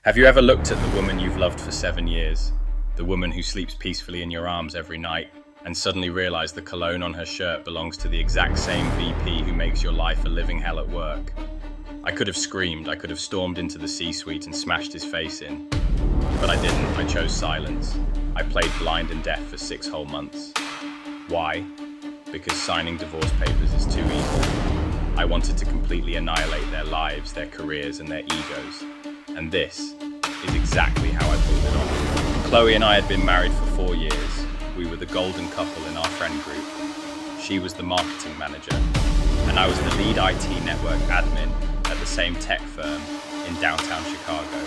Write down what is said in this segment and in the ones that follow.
Have you ever looked at the woman you've loved for 7 years? The woman who sleeps peacefully in your arms every night, and suddenly realize the cologne on her shirt belongs to the exact same VP who makes your life a living hell at work? I could have screamed, I could have stormed into the C-suite and smashed his face in. But I didn't, I chose silence. I played blind and deaf for 6 whole months. Why? Because signing divorce papers is too easy. I wanted to completely annihilate their lives, their careers, and their egos. And this is exactly how I pulled it off. Chloe and I had been married for 4 years. We were the golden couple in our friend group. She was the marketing manager, and I was the lead IT network admin at the same tech firm in downtown Chicago.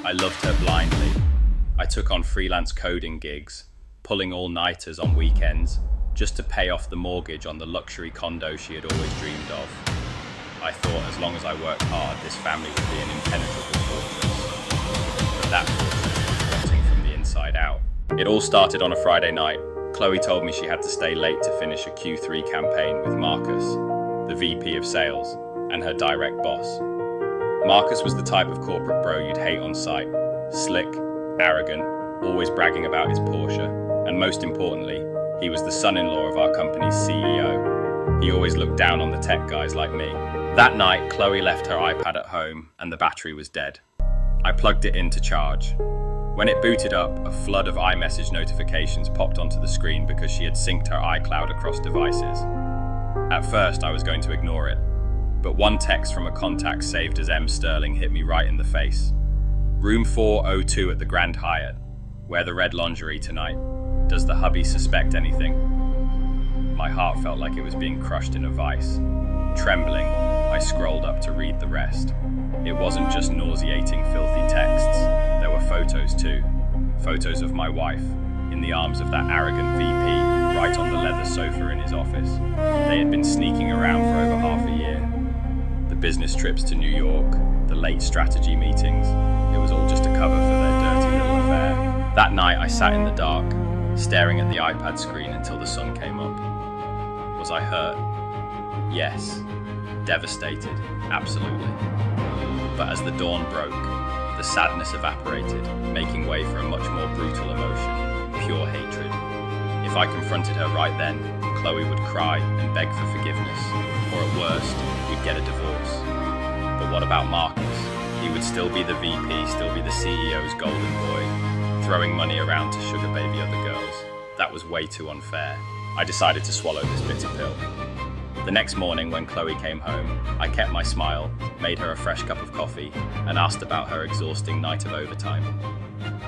I loved her blindly. I took on freelance coding gigs, pulling all-nighters on weekends, just to pay off the mortgage on the luxury condo she had always dreamed of. I thought as long as I worked hard, this family would be an impenetrable fortress. But that fortress was rotting from the inside out. It all started on a Friday night. Chloe told me she had to stay late to finish a Q3 campaign with Marcus, the VP of sales, and her direct boss. Marcus was the type of corporate bro you'd hate on sight. Slick, arrogant, always bragging about his Porsche, and most importantly, he was the son-in-law of our company's CEO. He always looked down on the tech guys like me. That night, Chloe left her iPad at home and the battery was dead. I plugged it in to charge. When it booted up, a flood of iMessage notifications popped onto the screen because she had synced her iCloud across devices. At first, I was going to ignore it, but one text from a contact saved as M. Sterling hit me right in the face. Room 402 at the Grand Hyatt. Wear the red lingerie tonight. Does the hubby suspect anything? My heart felt like it was being crushed in a vice. Trembling, I scrolled up to read the rest. It wasn't just nauseating, filthy texts. There were photos too. Photos of my wife, in the arms of that arrogant VP, right on the leather sofa in his office. They had been sneaking around for over half a year. The business trips to New York, the late strategy meetings, it was all just a cover for their dirty little affair. That night I sat in the dark, staring at the iPad screen until the sun came up. Was I hurt? Yes. Devastated? Absolutely. But as the dawn broke, the sadness evaporated, making way for a much more brutal emotion, pure hatred. If I confronted her right then, Chloe would cry and beg for forgiveness, or at worst, we'd get a divorce. But what about Marcus? He would still be the VP, still be the CEO's golden boy, throwing money around to sugar baby other girls. That was way too unfair. I decided to swallow this bitter pill. The next morning when Chloe came home, I kept my smile, made her a fresh cup of coffee, and asked about her exhausting night of overtime.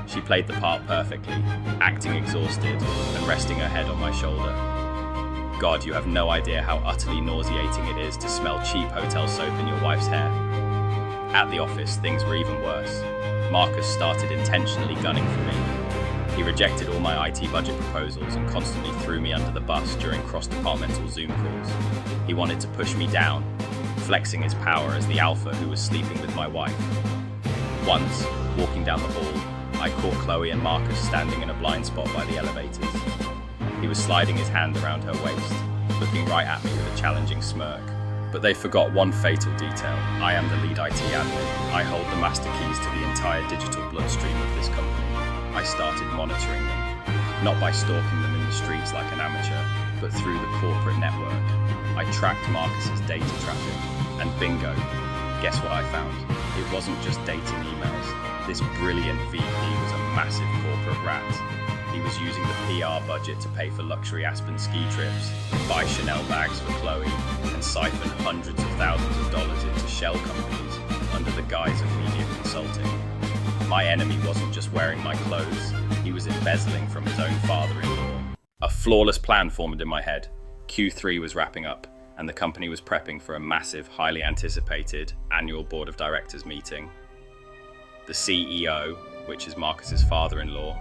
She played the part perfectly, acting exhausted and resting her head on my shoulder. God, you have no idea how utterly nauseating it is to smell cheap hotel soap in your wife's hair. At the office, things were even worse. Marcus started intentionally gunning for me. He rejected all my IT budget proposals and constantly threw me under the bus during cross-departmental Zoom calls. He wanted to push me down, flexing his power as the alpha who was sleeping with my wife. Once, walking down the hall, I caught Chloe and Marcus standing in a blind spot by the elevators. He was sliding his hand around her waist, looking right at me with a challenging smirk. But they forgot one fatal detail. I am the lead IT admin. I hold the master keys to the entire digital bloodstream of this company. I started monitoring them, not by stalking them in the streets like an amateur, but through the corporate network. I tracked Marcus's data traffic, and bingo, guess what I found? It wasn't just dating emails. This brilliant VP was a massive corporate rat. He was using the PR budget to pay for luxury Aspen ski trips, buy Chanel bags for Chloe, and siphon hundreds of thousands of dollars into shell companies under the guise of media consulting. My enemy wasn't just wearing my clothes, he was embezzling from his own father-in-law. A flawless plan formed in my head. Q3 was wrapping up, and the company was prepping for a massive, highly anticipated annual board of directors meeting. The CEO, which is Marcus's father-in-law,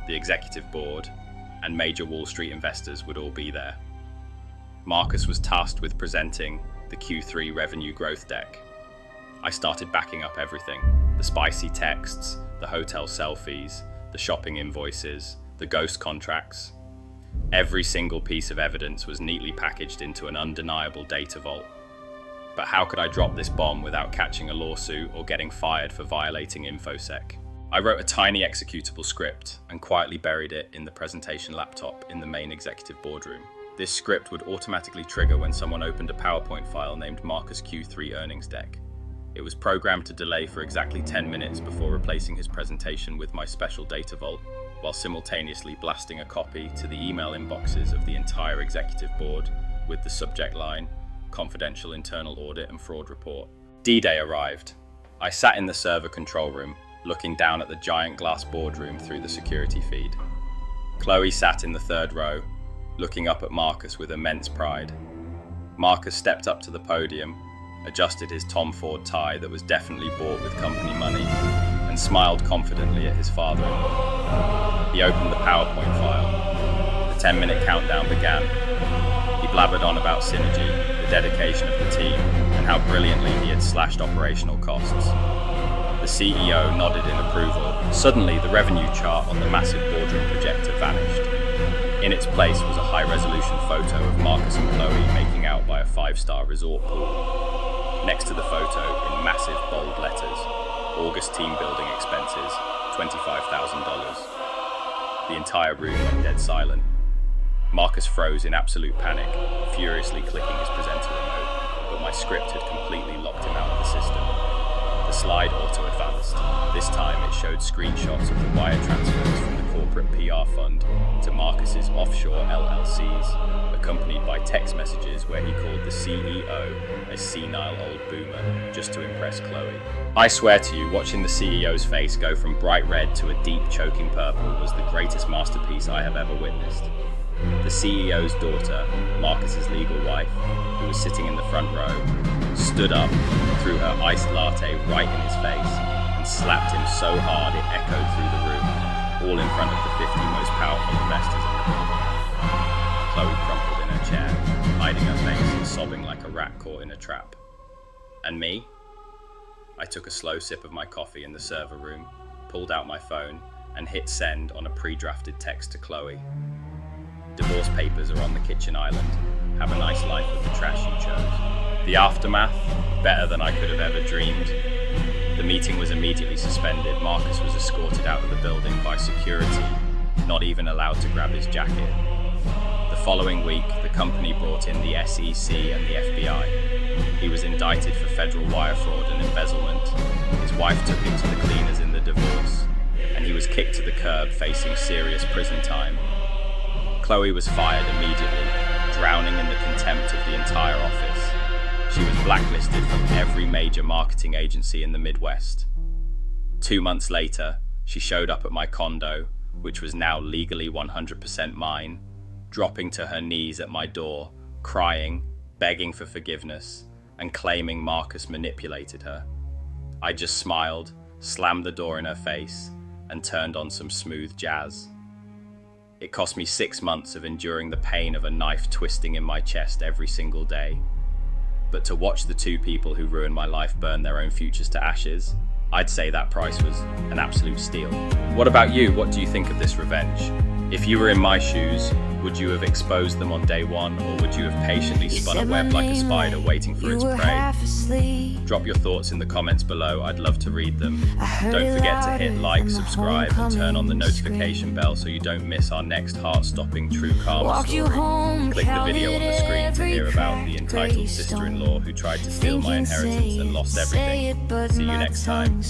the executive board, and major Wall Street investors would all be there. Marcus was tasked with presenting the Q3 revenue growth deck. I started backing up everything. The spicy texts, the hotel selfies, the shopping invoices, the ghost contracts. Every single piece of evidence was neatly packaged into an undeniable data vault. But how could I drop this bomb without catching a lawsuit or getting fired for violating InfoSec? I wrote a tiny executable script and quietly buried it in the presentation laptop in the main executive boardroom. This script would automatically trigger when someone opened a PowerPoint file named Marcus Q3 earnings deck. It was programmed to delay for exactly 10 minutes before replacing his presentation with my special data vault, while simultaneously blasting a copy to the email inboxes of the entire executive board with the subject line, Confidential Internal Audit and Fraud Report. D-Day arrived. I sat in the server control room, looking down at the giant glass boardroom through the security feed. Chloe sat in the third row, looking up at Marcus with immense pride. Marcus stepped up to the podium, adjusted his Tom Ford tie that was definitely bought with company money, and smiled confidently at his father-in-law. He opened the PowerPoint file. The 10-minute countdown began. He blabbered on about synergy, the dedication of the team, and how brilliantly he had slashed operational costs. The CEO nodded in approval. Suddenly, the revenue chart on the massive boardroom projector vanished. In its place was a high-resolution photo of Marcus and Chloe making out by a 5-star resort pool. Next to the photo, in massive bold letters, August team building expenses, $25,000. The entire room went dead silent. Marcus froze in absolute panic, furiously clicking his presenter remote, but my script had completely locked him out of the system. The slide auto-advanced. This time it showed screenshots of the wire transfers from the corporate PR fund to Marcus's offshore LLCs, accompanied by text messages where he called the CEO a senile old boomer just to impress Chloe. I swear to you, watching the CEO's face go from bright red to a deep choking purple was the greatest masterpiece I have ever witnessed. The CEO's daughter, Marcus's legal wife, who was sitting in the front row, stood up, threw her iced latte right in his face, and slapped him so hard it echoed through the room, all in front of the 50 most powerful investors in the building. Chloe crumpled in her chair, hiding her face and sobbing like a rat caught in a trap. And me? I took a slow sip of my coffee in the server room, pulled out my phone, and hit send on a pre-drafted text to Chloe. Divorce papers are on the kitchen island. Have a nice life with the trash you chose. The aftermath? Better than I could have ever dreamed. The meeting was immediately suspended. Marcus was escorted out of the building by security, not even allowed to grab his jacket. The following week, the company brought in the SEC and the FBI. He was indicted for federal wire fraud and embezzlement. His wife took him to the cleaners in the divorce, and he was kicked to the curb facing serious prison time. Chloe was fired immediately, drowning in the contempt of the entire office. She was blacklisted from every major marketing agency in the Midwest. 2 months later, she showed up at my condo, which was now legally 100% mine, dropping to her knees at my door, crying, begging for forgiveness, and claiming Marcus manipulated her. I just smiled, slammed the door in her face, and turned on some smooth jazz. It cost me 6 months of enduring the pain of a knife twisting in my chest every single day. But to watch the two people who ruined my life burn their own futures to ashes, I'd say that price was an absolute steal. What about you? What do you think of this revenge? If you were in my shoes, would you have exposed them on day one, or would you have patiently spun a web like a spider waiting for its prey? Drop your thoughts in the comments below, I'd love to read them. Don't forget to hit like, subscribe, and turn on the notification bell so you don't miss our next heart-stopping true karma story. Click the video on the screen to hear about the entitled sister-in-law who tried to steal my inheritance and lost everything. See you next time.